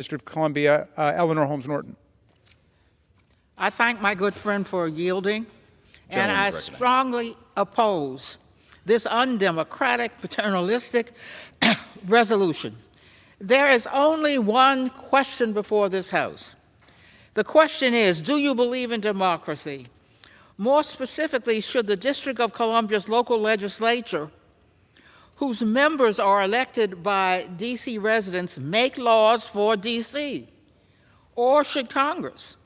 District of Columbia, Eleanor Holmes Norton. I thank my good friend for yielding, and I strongly oppose this undemocratic, paternalistic resolution. There is only one question before this House. The question is, do you believe in democracy? More specifically, should the District of Columbia's local legislature, whose members are elected by D.C. residents, make laws for D.C.? Or should Congress,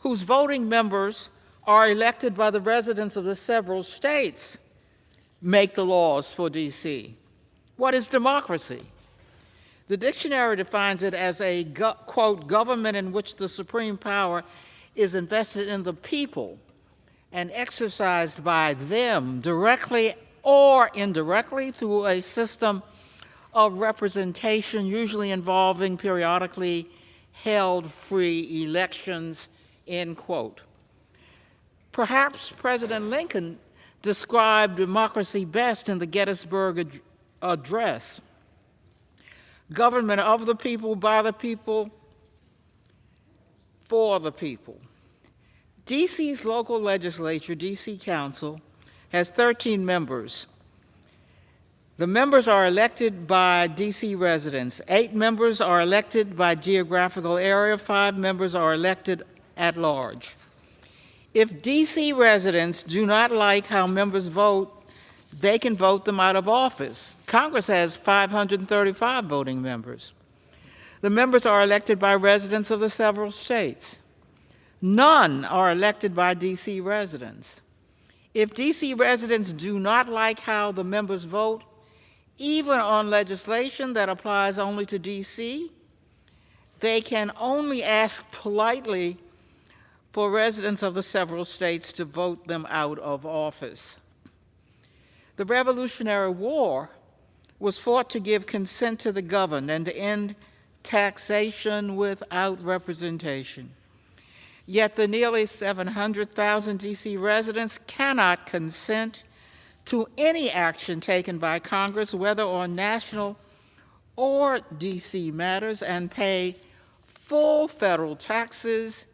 whose voting members are elected by the residents of the several states, make the laws for D.C.? What is democracy? The dictionary defines it as a, quote, government in which the supreme power is invested in the people and exercised by them directly or indirectly through a system of representation, usually involving periodically held free elections, end quote. Perhaps President Lincoln described democracy best in the Gettysburg Address. Government of the people, by the people, for the people. D.C.'s local legislature, D.C. Council, has 13 members. The members are elected by D.C. residents. 8 members are elected by geographical area. 5 members are elected at large. If D.C. residents do not like how members vote, they can vote them out of office. Congress has 535 voting members. The members are elected by residents of the several states. None are elected by D.C. residents. If D.C. residents do not like how the members vote, even on legislation that applies only to D.C., they can only ask politely for residents of the several states to vote them out of office. The Revolutionary War was fought to give consent to the governed and to end taxation without representation. Yet the nearly 700,000 D.C. residents cannot consent to any action taken by Congress, whether on national or D.C. matters, and pay full federal taxes.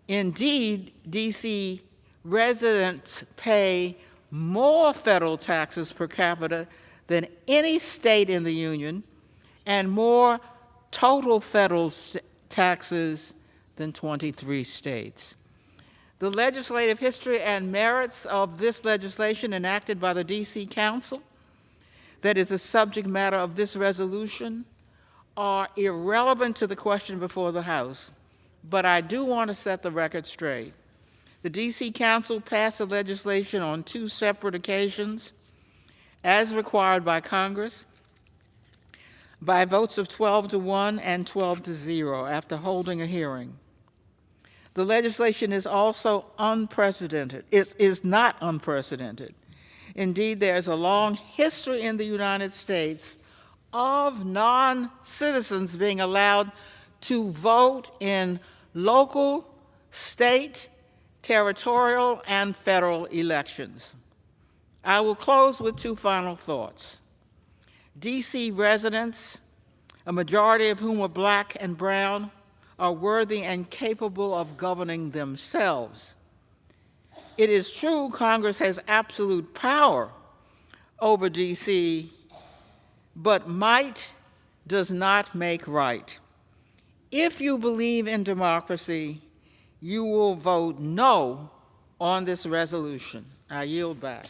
Indeed, D.C. residents pay more federal taxes per capita than any state in the Union, and more total federal taxes than 23 states. The legislative history and merits of this legislation enacted by the D.C. Council, that is the subject matter of this resolution, are irrelevant to the question before the House, but I do want to set the record straight. The D.C. Council passed the legislation on 2 separate occasions, as required by Congress, by votes of 12-1 and 12-0 after holding a hearing. The legislation is also unprecedented. It is not unprecedented. Indeed, there is a long history in the United States of non-citizens being allowed to vote in local, state, territorial, and federal elections. I will close with 2 final thoughts. D.C. residents, a majority of whom are black and brown, are worthy and capable of governing themselves. It is true Congress has absolute power over D.C., but might does not make right. If you believe in democracy, you will vote no on this resolution. I yield back.